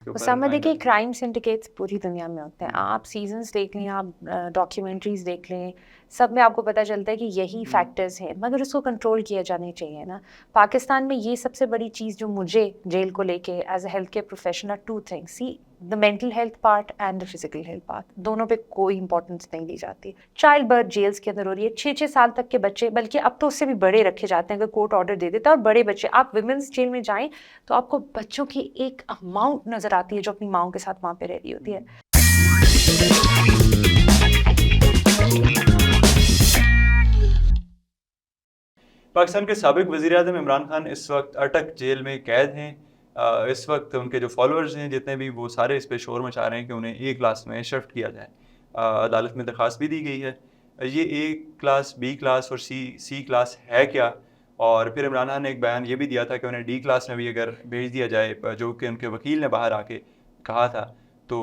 के ऊपर उसामा देखिए, आएंगे। क्राइम सिंडिकेट्स पूरी दुनिया में होते हैं। आप सीजन्स देख लें, आप डॉक्यूमेंट्रीज देख लें, सब में आपको पता चलता है कि यही फैक्टर्स हैं, मगर उसको कंट्रोल किया जाने चाहिए ना। पाकिस्तान में ये सबसे बड़ी चीज़ जो मुझे जेल को लेके as a health care professional, two things, see the mental health part and the physical health part, दोनों पे कोई इंपॉर्टेंस नहीं दी जाती। चाइल्ड बर्थ जेल्स के अंदर हो रही है, 6-6 साल तक के बच्चे, बल्कि अब तो उससे भी बड़े रखे जाते हैं अगर कोर्ट ऑर्डर दे देता है। और बड़े बच्चे, आप विमेंस जेल में जाएं तो आपको बच्चों की एक अमाउंट नजर आती है जो अपनी माओ के साथ वहां पे रह रही होती है। पाकिस्तान के साबिक वज़ीर-ए-आज़म इमरान खान इस वक्त अटक जेल में कैद हैं। इस वक्त उनके जो फॉलोअर्स हैं जितने भी, वो सारे इस पे शोर मचा रहे हैं कि उन्हें ए क्लास में शिफ्ट किया जाए। अदालत में दरख्वास्त भी दी गई है। ये ए क्लास, बी क्लास और सी क्लास है क्या? और फिर इमरान खान ने एक बयान ये भी दिया था कि उन्हें डी क्लास में भी अगर भेज दिया जाए, जो कि उनके वकील ने बाहर आके कहा था, तो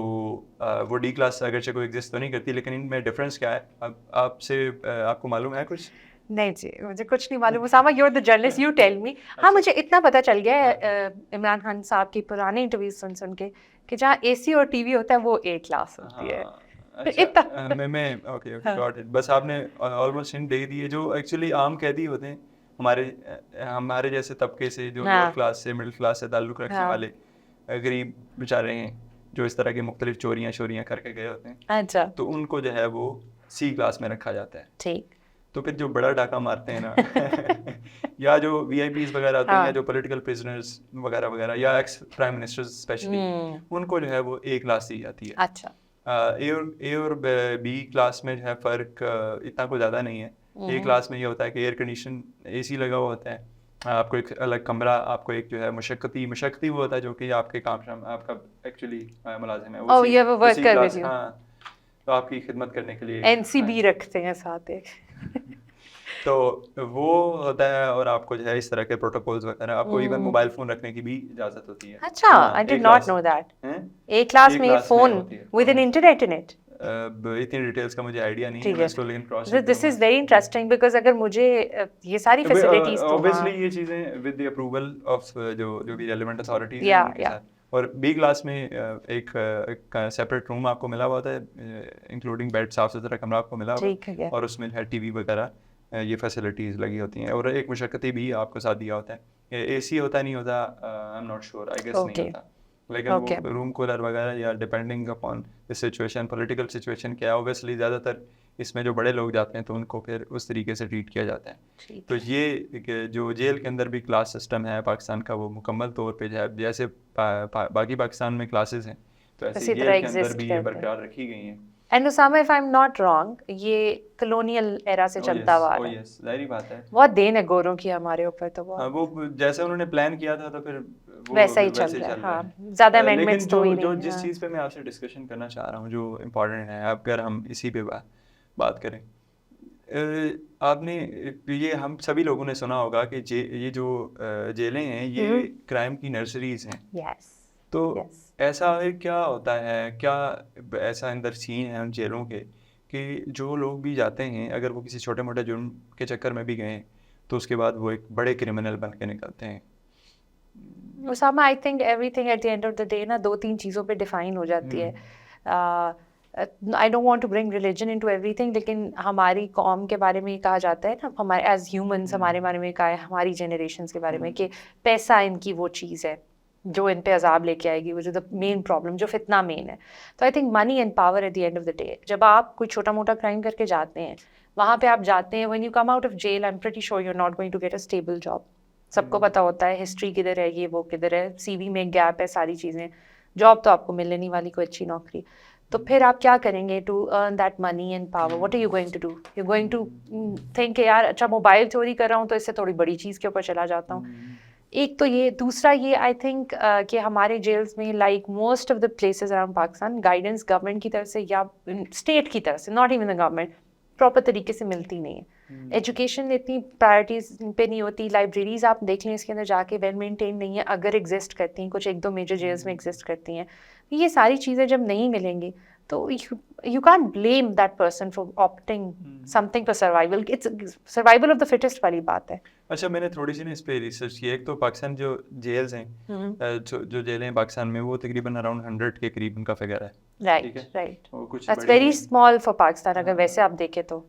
वो डी क्लास अगरचे कोई एग्जिस्ट तो नहीं करती, लेकिन इनमें डिफरेंस क्या है? अब आपको मालूम है कुछ? नहीं जी, मुझे कुछ नहीं मालूम। Usama, you are the journalist, you tell me. हाँ, मुझे इतना पता चल गया है इमरान खान साहब की पुराने इंटरव्यूज सुन के कि जहाँ एसी और टीवी होता है वो ए क्लास होती है। हाँ, अच्छा। इतना मैं ओके ओके, हाँ, गॉट इट। बस आपने ऑलमोस्ट हिंट दे दी है। जो एक्चुअली आम कैदी होते हैं, हमारे जैसे तबके से, जो लोअर हाँ, क्लास से, मिडिल क्लास से ताल्लुक़ रखने हाँ, वाले गरीब बेचारे हैं, जो इस तरह की मुख्तलिफ चोरियाँ शोरियाँ करके गए होते हैं, अच्छा, तो उनको जो है वो सी क्लास में रखा जाता है। ठीक, तो फिर जो बड़ा डाका मारते हैं ना या जो वीआईपीज वगैरह होते हैं, या हाँ, जो पॉलिटिकल प्रिजनर्स वगैरह वगैरह, या एक्स प्राइम मिनिस्टर्स स्पेशली, उनको जो है वो ए क्लास दी जाती है। अच्छा, ए और बी क्लास में जो है फ़र्क इतना कोई ज़्यादा नहीं है। ए क्लास में ये होता है कि एयर कंडीशन एसी लगा हुआ होता है, आपको एक अलग कमरा, आपको एक जो है मुशक्कती वो होता है जो कि आपके काम शाम आपका एक्चुअली मुलाजिम है, ओह, उसी यू हैव अ उसी वर्कर विद क्लास, यू। हाँ, तो आपकी खिदमत करने के लिए एनसीबी आए। रखते हैं साथ एक। तो वो होता है, और आपको जो है इस तरह के प्रोटोकॉल्स वगैरह, आपको इवन मोबाइल फ़ोन रखने की भी इजाज़त होती है। अच्छा, हाँ, I a did not class know that. हैं, ए क्लास ए में क्लास में फोन होती है। With an internet in it. इतनी डिटेल्स का मुझे आइडिया नहीं है, ठीक मैं है, इसको लेकिन क्रॉस चेक दिस करूँगा। इज वेरी इंटरेस्टिंग बिकॉज अगर मुझे ये सारी फैसिलिटीज तो ऑब्वियसली हाँ, ये चीज़ें विद द अप्रूवल ऑफ जो भी रेलिवेंट अथॉरिटीज़ हैं या उनके या साथ। और बी क्लास में एक सेपरेट रूम आपको मिला हुआ था, इंक्लूडिंग बेड, साफ़ सुथरा कमरा आपको मिला होगा, ठीक है। और उसमें है टीवी वगैरह, ये फैसिलिटीज़ लगी होती हैं, और एक मुशक्कती भी आपको साथ दिया होता है। एसी होता नहीं होता, I am not sure, I guess नहीं ओके, होता, लेकिन वो ओके, रूम कूलर वगैरह, या depending upon the situation, political situation क्या है, ऑब्वियसली ज़्यादातर इसमें जो बड़े लोग जाते हैं तो उनको फिर उस तरीके से ट्रीट किया जाता है। ठीक तो है। ये जो जेल के अंदर भी क्लास सिस्टम है पाकिस्तान का, वो मुकम्मल तौर पे जो है, जैसे बाकी पाकिस्तान में क्लासेस हैं, तो ऐसे इसी तरह जेल के अंदर एग्जिस्ट भी ये करते हैं। बरकरार रखी गई हैं। And Usama, if I am not wrong, ये कॉलोनियल एरा से चलता हुआ आ ओ रहा है। यस, जाहिर बात है। बहुत देन है गोरों की हमारे ऊपर, तो हाँ, बहुत वो जैसे उन्होंने प्लान किया था, तो फिर वो वैसा ही चल वैसे रहा है। चल रहा हाँ, है। ज्यादा लेकिन अमेंडमेंट्स तो जो हुई जो नहीं। जिस हाँ, चीज़ पे मैं आपसे डिस्कशन करना चाह रहा हूँ, जो इम्पोर्टेंट है, अगर हम इसी पे बात करें, आपने ये हम सभी लोगों ने सुना होगा कि ये जो जेलें हैं, ये क्राइम की नर्सरीज हैं। यस, तो यस। ऐसा है, क्या होता है, क्या ऐसा अंदर सीन है उन जेलों के, कि जो लोग भी जाते हैं, अगर वो किसी छोटे मोटे जुर्म के चक्कर में भी गए, तो उसके बाद वो एक बड़े क्रिमिनल बन के निकलते हैं? Usama, I think everything at the end of the day ना 2-3 चीज़ों पे डिफाइन हो जाती है। I don't want to bring religion into everything, लेकिन हमारी कौम के बारे में ये कहा जाता है ना, हमारे एज ह्यूमंस हमारे बारे में कहा है, हमारी जनरेशन्स के बारे में, कि पैसा इनकी वो चीज़ है जो इन पे अजाब लेके आएगी, वो जो द मेन प्रॉब्लम, जो फितना मेन है। तो I think money and power eight the end of the day, जब आप कोई छोटा मोटा क्राइम करके जाते हैं, वहाँ पे आप जाते हैं, when you come out of jail, I am pretty sure you are not going to get a stable job. सबको पता होता है हिस्ट्री किधर है, ये वो किधर है, सीवी में गैप है, सारी चीज़ें, जॉब तो आपको मिलने नहीं वाली, कोई अच्छी नौकरी। तो फिर आप क्या करेंगे to earn that money and power? What are you going to do? You going to think यार अच्छा मोबाइल चोरी कर रहा हूँ तो इससे थोड़ी बड़ी चीज़ के ऊपर चला जाता हूँ। एक तो ये, दूसरा ये आई थिंक कि हमारे जेल्स में, like most of the places around Pakistan, guidance government की तरफ से या स्टेट की तरफ से, not even the government, proper तरीके से मिलती नहीं है। एजुकेशन इतनी प्रायोरिटीज पे नहीं होती। लाइब्रेरीज आप देख लें, इसके अंदर जाके वेल मेंटेन नहीं है, अगर एग्जिस्ट करती हैं, कुछ 1-2 मेजर जेल्स में एग्जिस्ट करती हैं। ये सारी चीज़ें जब नहीं मिलेंगी तो you can't blame that person for opting something for survival. It's survival of the fittest वाली बात है। अच्छा, मैंने थोड़ी सी ना इस पे रिसर्च की है। एक तो पाकिस्तान जो जेल्स हैं, जो जेलें हैं पाकिस्तान में, वो तकरीबन अराउंड 100 के करीब उनका फिगर है। ठीक है, राइट और कुछ दैट्स बड़ी वेरी हैं। स्मॉल फॉर पाकिस्तान, अगर वैसे आप देखें तो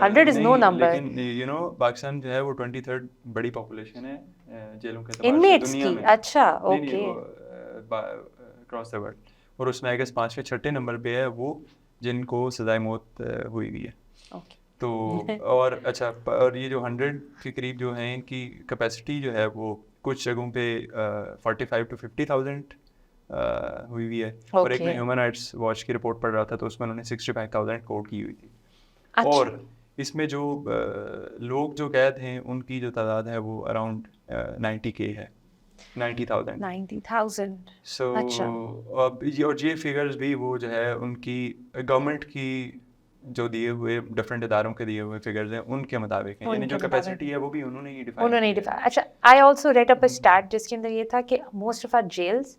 100 इज नो नहीं, नंबर। लेकिन पाकिस्तान जो है वो 23rd बड़ी पॉपुलेशन है जेलों के एतबार से इनमेट्स दुनिया की, में। अच्छा, नहीं, ओके। वो क्रॉस द वर्ल्ड। और उसमें आई गेस 5वें 6ठे नंबर पे है वो जिनको सजाए मौत हुई हुई है। ओके तो और अच्छा, और ये जो 100 के करीब जो हैं, इनकी कैपेसिटी जो है वो कुछ जगहों पे 45 to 50,000 हुई हुई है। और एक ओके, मैं ह्यूमन राइट्स वॉच की रिपोर्ट पढ़ रहा था, तो उसमें उन्होंने 65,000 कोट की हुई थी। अच्छा, और इसमें जो लोग जो कैद हैं उनकी जो तादाद है वो अराउंड 90K है, 90,000। 90,000, सो अच्छा। अब ये फिगर्स भी वो जो है उनकी गवर्नमेंट की जो दिए हुए डिफरेंट इदारों के दिए हुए फिगर्स हैं उनके मुताबिक हैं, यानी उनके जो मुताबिक कैपेसिटी है वो भी उन्होंने ही डिफाइन उन्होंने की है। डिफाइन, अच्छा। I also read up a stat जिसके अंदर ये था कि most of our jails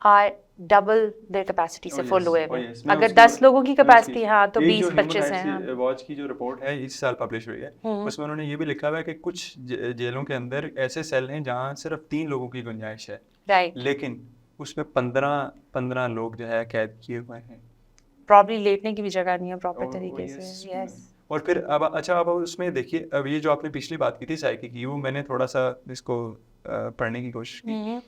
are double their capacity से फुल हुए हुए। मैं अगर उसकी 10 लोगों की मैं उसकी कैपेसिटी, हाँ, तो एक जो ह्यूमन 20-25 है, हाँ। राइट्स वॉच की जो रिपोर्ट है इस साल पब्लिश हुई है, उसमें उन्होंने ये भी लिखा हुआ है कि कुछ जेलों के अंदर ऐसे सेल हैं जहाँ सिर्फ 3 लोगों की गुंजाइश है, राइट, लेकिन उसमें 15 लोग जो है कैद किए हुए हैं। प्रॉब्ली लेटने की भी जगह नहीं है प्रॉपर और तरीके yes, से, यस। और फिर अब अच्छा, अब उसमें देखिए, अब ये जो आपने पिछली बात की थी साइकी की, वो मैंने थोड़ा सा इसको पढ़ने की कोशिश की।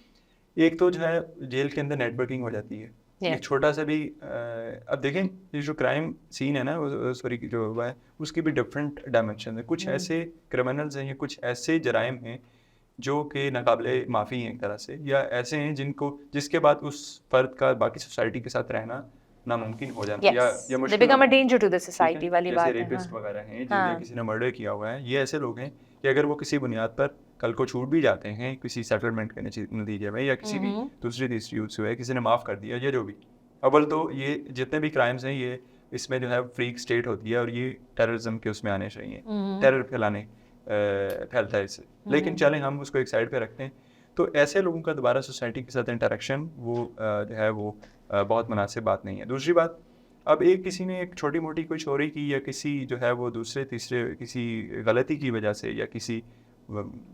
एक तो जो है जेल के अंदर नेटवर्किंग हो जाती है। Yeah. एक छोटा सा भी अब देखें, ये जो क्राइम सीन है ना, सॉरी, जो हुआ है उसकी भी डिफरेंट डायमेंशन है। कुछ ऐसे क्रिमिनल्स हैं या कुछ ऐसे जराइम हैं जो कि नाकाबिले माफ़ी हैं एक तरह से, या ऐसे हैं जिसके बाद उस फर्द का बाकी सोसाइटी के साथ रहना नामुमकिन हो जाता है, या Yes, they मुश्किल become a होता है। danger to the ठीक है, society वाली जैसे बात है, रेपिस्ट हाँ। वगैरह हैं जिन्हें हाँ, किसी ने मर्डर किया हुआ है, ये ऐसे लोग हैं कि अगर वो किसी बुनियाद पर कल को छूट भी जाते हैं किसी सेटलमेंट के नतीजे में, या किसी भी दूसरी तीसरी यूथ से हुए, किसी ने माफ़ कर दिया, या जो भी, अव्वल तो ये जितने भी क्राइम्स हैं ये इसमें जो है फ्रीक स्टेट होती है और ये टेररिज्म के उसमें आने चाहिए, टेरर फैलता है इससे। लेकिन चलें, हम उसको एक साइड पे रखते हैं। तो ऐसे लोगों का दोबारा सोसाइटी के साथ इंटरेक्शन वो जो है वो बहुत मुनासिब बात नहीं है। दूसरी बात, अब किसी ने एक छोटी मोटी कोई चोरी की, या किसी जो है वो दूसरे तीसरे किसी गलती की वजह से, या किसी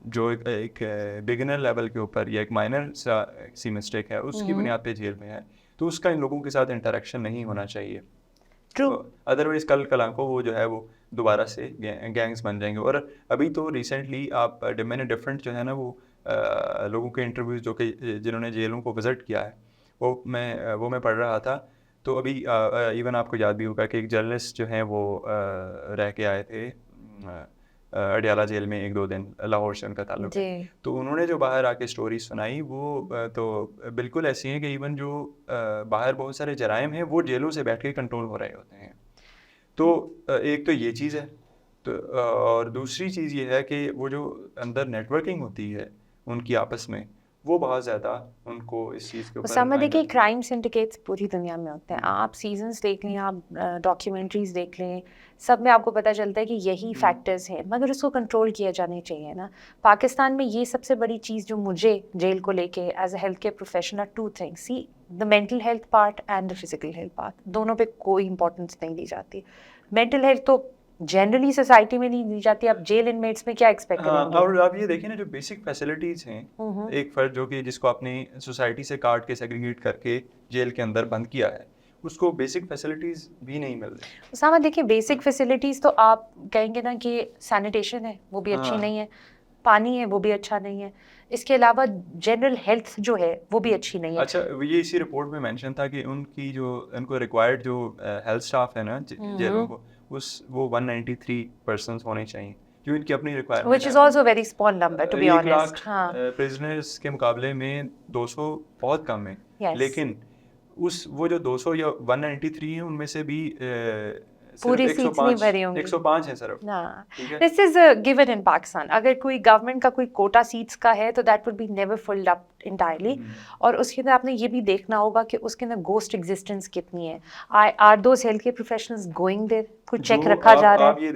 जो एक बिगिनर लेवल के ऊपर, या एक माइनर सा सी मिस्टेक है उसकी बुनियाद पे जेल में है, तो उसका इन लोगों के साथ इंटरेक्शन नहीं होना चाहिए। ट्रू। अदरवाइज कल कल को वो जो है वो दोबारा से गैंग्स बन जाएंगे। और अभी तो रिसेंटली मैंने डिफरेंट जो है ना वो लोगों के इंटरव्यूज़ जो कि जिन्होंने जेलों को विज़िट किया है वो मैं पढ़ रहा था। तो अभी इवन आपको याद भी होगा कि एक जर्नलिस्ट जो हैं वो रह के आए थे अडियाला जेल में 1-2 दिन, लाहौर से उनका ताल्लुक है। तो उन्होंने जो बाहर आके स्टोरी सुनाई वो तो बिल्कुल ऐसी हैं कि इवन जो बाहर बहुत सारे जराइम हैं वो जेलों से बैठ के कंट्रोल हो रहे होते हैं। तो एक तो ये चीज़ है, तो और दूसरी चीज़ ये है कि वो जो अंदर नेटवर्किंग होती है उनकी आपस में, वो बहुत ज़्यादा उनको इस चीज़ के ऊपर उसामा, देखिए क्राइम सिंडिकेट्स पूरी दुनिया में होते हैं। आप सीजन्स देख लें, आप डॉक्यूमेंट्रीज देख लें, सब में आपको पता चलता है कि यही फैक्टर्स हैं, मगर उसको कंट्रोल किया जाने चाहिए ना। पाकिस्तान में ये सबसे बड़ी चीज़ जो मुझे जेल को लेके as a health care professional, 2 things, see the mental health part and the physical health part, दोनों पे कोई इंपॉर्टेंस नहीं दी जाती। मेंटल हेल्थ तो जनरली सोसाइटी में नहीं दी जाती, आप जेल इनमेट्स में क्या एक्सपेक्ट करेंगे? और आप ये देखिए ना, जो बेसिक फैसिलिटीज़ हैं, एक फर्द जो कि जिसको आपने सोसाइटी से काट के सेग्रीगेट करके जेल के अंदर बंद किया है, उसको बेसिक फैसिलिटीज़ भी नहीं मिल रही। उसामा, देखिए बेसिक फैसिलिटीज़ तो आप कहेंगे ना कि सैनिटेशन है वो भी अच्छी नहीं है, पानी है वो भी अच्छा नहीं है, इसके अलावा जनरल हेल्थ जो है वो भी अच्छी नहीं है। अच्छा, ये इसी रिपोर्ट में मेंशन था कि उनको रिक्वायर्ड जो हेल्थ स्टाफ है ना जेलों को, वो 193 पर्सन्स होने चाहिए, जो इनकी अपनी requirement Which is also a very small number, to be honest. हाँ, प्रिजनर्स के मुकाबले में 200 बहुत कम है। Yes. लेकिन वो जो 200 या 193 हैं उनमें से भी पूरी सीट्स नहीं भरी होंगी। 105 है सिर्फ। हाँ, ठीक है? This is given in Pakistan. अगर कोई गवर्नमेंट का कोई कोटा सीट्स का है तो that would be never filled up entirely. और उसके अंदर आपने ये भी देखना होगा कि उसके अंदर गोस्ट एग्जिस्टेंस कितनी है। Are those health care professionals going there, कुछ चेक रखा जा रहा है? आप ये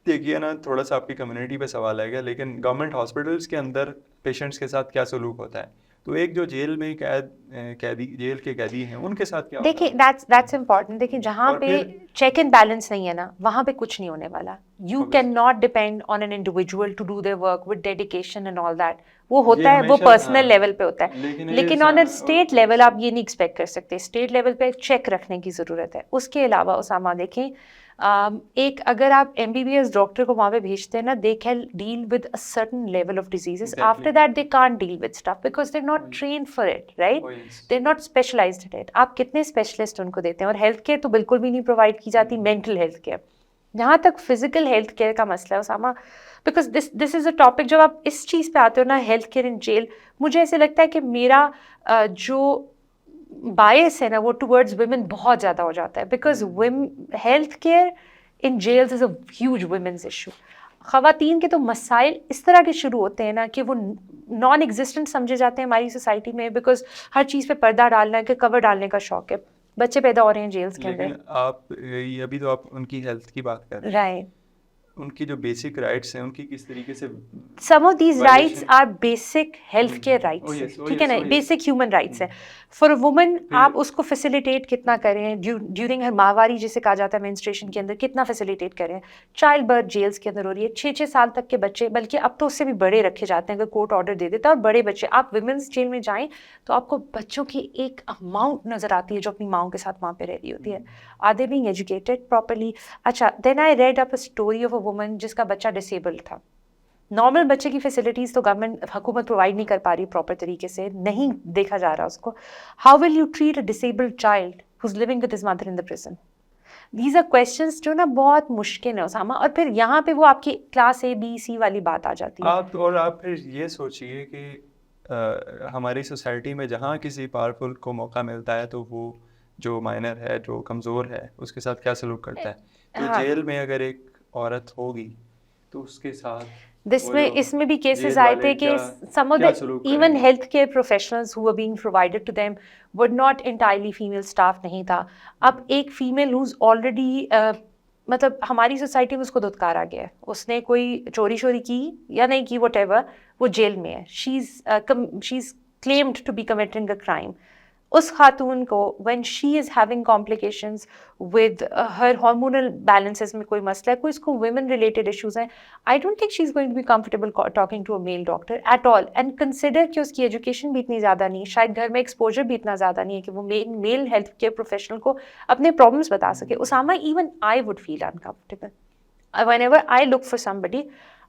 देखिए ना, थोड़ा सा आपकी कम्युनिटी पे सवाल आएगा, लेकिन गवर्नमेंट हॉस्पिटल्स के अंदर पेशेंट्स के साथ क्या सलूक होता है, तो एक जो जेल में जेल के कैदी हैं उनके साथ क्या देखिए दैट्स इम्पोर्टेंट। देखिए जहाँ पे चेक एंड बैलेंस नहीं है ना, वहाँ पे कुछ नहीं होने वाला। You cannot depend on an individual to do their work with dedication and all that. वो ये होता है, वो हमेशा, पर्सनल हाँ, लेवल पे होता है, लेकिन ये लेकिन ऑन अ स्टेट लेवल आप ये नहीं एक्सपेक्ट कर सकते. स्टेट लेवल पे चेक रखने की ज़रूरत है. उसके अलावा उसामा देखें, एक अगर आप MBBS डॉक्टर को वहाँ पे भेजते हैं ना, they can deal with a certain level of diseases. After that they can't deal with stuff because they are not trained for it, right? They are not specialised in it. आप कितने specialist उनको देते हैं? और health care तो बिल्कुल भी नहीं प्रोवाइड की जाती, मेंटल हेल्थ केयर. जहाँ तक फिजिकल हेल्थ केयर का मसला है Usama, because this is a topic, जब आप इस चीज़ पे आते हो ना, हेल्थ केयर इन जेल, मुझे ऐसे लगता है कि मेरा जो बायस है ना वो टुवर्ड्स वुमेन बहुत ज़्यादा हो जाता है. Because health care in jails is a huge women's issue. ख़वातीन के तो मसाइल इस तरह के शुरू होते हैं ना कि वो नॉन एग्जिस्टेंट समझे जाते हैं हमारी सोसाइटी में, बिकॉज हर चीज़ पे पर्दा डालना है, कि कवर डालने का शौक है. बच्चे पैदा हो रहे हैं जेल्स के अंदर. लेकिन आप अभी तो आप उनकी हेल्थ की बात कर रहे हैं, राइट. उनकी जो बेसिक राइट्स हैं उनकी किस तरीके से Some of these rights violation- are basic healthcare rights. Oh yes, oh ठीक है yes, ना, oh yes. Basic human rights है. फॉर अ वुमन फिर- आप उसको फैसिलिटेट कितना करें ड्यूरिंग हर माहवारी जिसे कहा जाता है मेंस्ट्रुएशन के अंदर, कितना फैसिलिटेट करें. चाइल्ड बर्थ जेल्स के अंदर हो रही है. 6-6 साल तक के बच्चे, बल्कि अब तो उससे भी बड़े रखे जाते हैं अगर कोर्ट ऑर्डर दे देता है. और बड़े बच्चे, आप वुमेन्स जेल में जाएं तो आपको बच्चों की एक अमाउंट नजर आती है जो अपनी माओ के साथ वहाँ पे रह रही होती है. Are they being educated properly? अच्छा, then I read up a story of a woman जिसका बच्चा डिसेबल्ड था. नॉर्मल बच्चे की फैसिलिटीज़ तो गवर्नमेंट हुकूमत प्रोवाइड नहीं कर पा रही प्रॉपर तरीके से, नहीं देखा जा रहा उसको. How will you treat a disabled child who is living with his mother in the prison? These are questions जो ना बहुत मुश्किल है उसामा. और फिर यहाँ पे वो आपकी क्लास A, B, C वाली बात आ जाती है. आप फिर ये सोचिए कि हमारी सोसाइटी में जहाँ किसी पावरफुल को मौका मिलता है तो वो जो माइनर है, जो कमज़ोर है, उसके साथ क्या सलूक करता है. तो हाँ. जेल में अगर एक औरत होगी तो उसके साथ इसमें भी केसेस आए थे कि some of the even healthcare professionals who were being provided to them were not entirely female staff नहीं था. अब एक फीमेल who's already मतलब हमारी सोसाइटी में उसको धुतकारा गया है, उसने कोई चोरी की या नहीं की, whatever, वो जेल में है. she's claimed to be committing a crime. उस खातून को when she is having complications with her hormonal balances में कोई मसला है, कोई इसको women related issues हैं, I don't think she's going to be comfortable talking to a male doctor at all. And consider कि उसकी education भी इतनी ज़्यादा नहीं, शायद घर में exposure भी इतना ज़्यादा नहीं है कि वो male health care professional को अपने problems बता सके. Usama, even I would feel uncomfortable. Whenever I look for somebody,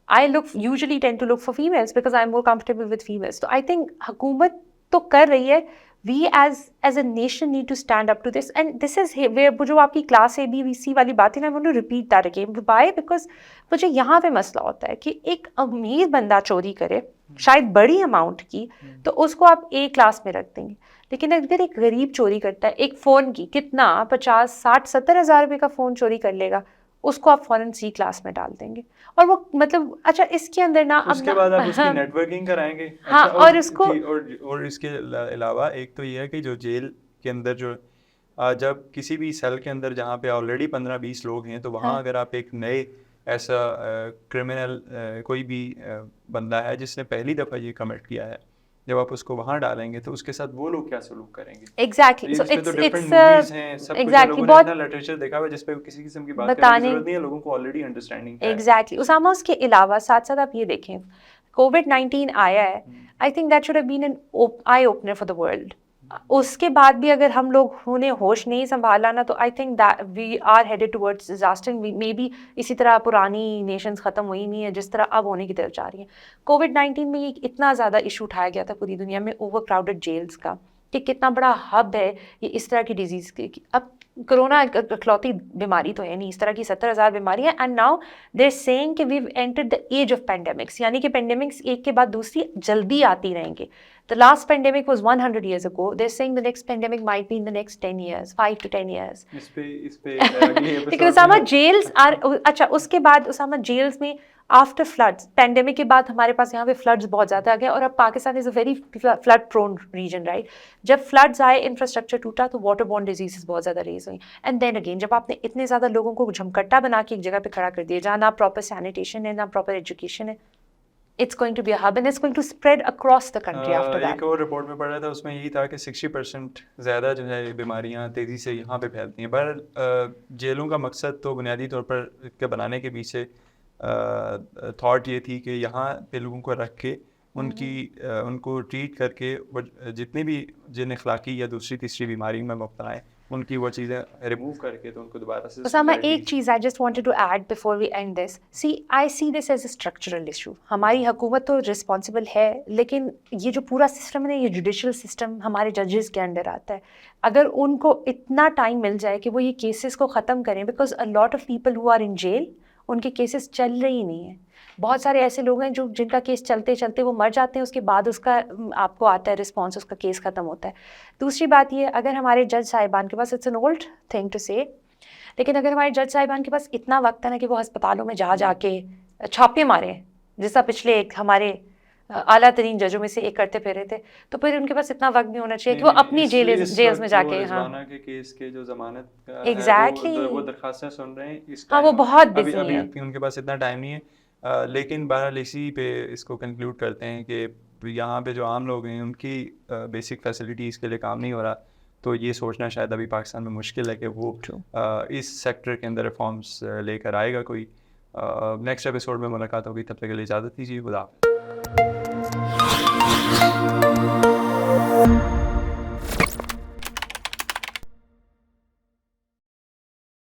I usually tend to look for females because I'm more comfortable with females. तो I think हुकूमत तो कर रही है. We as a nation need to stand up to this, and this is where जो आपकी class A, B, C वाली बात है ना, I want to repeat that again. Why? Because मुझे यहाँ पे मसला होता है कि एक अमीर बंदा चोरी करे शायद बड़ी अमाउंट की तो उसको आप A क्लास में रख देंगे, लेकिन अगर एक गरीब चोरी करता है एक फ़ोन की, कितना 50, 60, 70 हज़ार रुपये का फ़ोन चोरी कर लेगा, उसको आप फ़ौरन C क्लास में डाल देंगे. और वो मतलब अच्छा, इसके अंदर ना उसके बाद आप उसकी नेटवर्किंग कराएंगे. हाँ, अच्छा, और उसको और इसके अलावा एक तो ये है कि जो जेल के अंदर जो जब किसी भी सेल के अंदर जहाँ पे ऑलरेडी 15-20 लोग हैं तो वहाँ अगर आप एक नए ऐसा क्रिमिनल कोई भी बंदा है जिसने पहली दफ़ा ये कमिट किया है, जब आप उसको वहाँ डालेंगे तो उसके साथ वो लोग क्या सलूक करेंगे. एग्जैक्टली. सो इट्स एग्जैक्टली बहुत लिटरेचर देखा हुआ जिस पे किसी किस्म की बात बताने करने की जरूरत नहीं है, लोगों को ऑलरेडी अंडरस्टैंडिंग है. एग्जैक्टली. उसामा, उसके अलावा साथ साथ आप ये देखें, COVID-19 आया है, I think that should have been an eye opener for the world. उसके बाद भी अगर हम लोग ने होश नहीं संभाला ना, तो I think that we are headed towards disaster. Maybe इसी तरह पुरानी नेशंस ख़त्म हुई नहीं है जिस तरह अब होने की तरफ जा रही हैं. COVID-19 में ये इतना ज़्यादा इशू उठाया गया था पूरी दुनिया में, ओवर क्राउडेड जेल्स का, कि कितना बड़ा हब है ये इस तरह की डिजीज़ की. अब कोरोना इकलौती बीमारी तो है नहीं, इस तरह की 70,000 बीमारियाँ. And now they are saying कि we have entered the age of pandemics, यानी कि पेंडेमिक्स एक के बाद दूसरी जल्दी आती रहेंगे. The last pandemic was 100 years ago. They're saying the next pandemic might be in the next 10 years, 5 to 10 years. इस पे लेकिन उसामा, जेल्स आर अच्छा, उसके बाद उसामा जेल्स में आफ्टर फ्लड्स, पैंडेमिक के बाद हमारे पास यहाँ पे फ्लड्स बहुत ज़्यादा आ गए, और अब Pakistan is a very flood prone region, right. जब फ्लड्स आए, इंफ्रास्ट्रक्चर टूटा, तो वाटर बॉर्न डिजीज़ बहुत ज़्यादा रेज हुई. एंड देन अगेन, जब आपने इतने ज़्यादा लोगों को झमकट्टा बना के एक जगह पे खड़ा कर दिया जहाँ ना प्रॉपर सैनिटेशन है ना प्रॉपर एजुकेशन है, it's going to be a hub and it's going to spread across the country after that. एक और रिपोर्ट में पढ़ा था, उसमें यही था कि 60% ज़्यादा जो है बीमारियां तेज़ी से यहाँ पे फैलती हैं. पर जेलों का मकसद तो बुनियादी तौर पर के बनाने के पीछे थॉट ये थी कि यहाँ पे लोगों को रख के उनको ट्रीट करके वो जितने भी जिन अखलाकी या दूसरी तीसरी बीमारी में मुब्तला हैं उनकी वो चीज़ें रिमूव करके तो उनको दोबारा से Osama, एक चीज़ I just wanted to add before we end this. See, I see this as a structural issue. हमारी हुकूमत तो रिस्पॉन्सिबल है, लेकिन ये जो पूरा सिस्टम है ना, ये जुडिशल सिस्टम हमारे जजेस के अंडर आता है. अगर उनको इतना टाइम मिल जाए कि वो ये केसेस को ख़त्म करें, because a lot of people who are in jail, उनके केसेस चल रही नहीं है. बहुत सारे ऐसे लोग हैं जो जिनका केस चलते चलते वो मर जाते हैं, उसके बाद उसका आपको आता है रिस्पॉन्स, उसका केस ख़त्म होता है. दूसरी बात ये, अगर हमारे जज साहिबान के पास, it's an old thing to say, लेकिन अगर हमारे जज साहिबान के पास इतना वक्त है ना कि वो अस्पतालों में जा जाके छापे मारे, जैसा पिछले एक हमारे आला तरीन जजों में से एक करते फिरे थे, तो फिर उनके पास इतना वक्त भी होना चाहिए कि वो अपनी जेल्स में जाके, हाँ के केस के जो जमानत का एग्जैक्टली है, वो दरखास्तें सुन रहे हैं इस हाँ, वो बहुत अभी बिजी है. उनके पास इतना टाइम नहीं है. लेकिन बहरहाल इसी पे इसको कंक्लूड करते हैं कि यहाँ पे जो आम लोग हैं उनकी बेसिक फैसिलिटीज़ के लिए काम नहीं हो रहा. तो ये सोचना शायद अभी पाकिस्तान में मुश्किल है कि वो इस सेक्टर के अंदर रिफॉर्म्स लेकर आएगा कोई. नेक्स्ट एपिसोड में मुलाकात होगी, तब तक के लिए इजाज़त दीजिए. खुदा हाफ़िज़.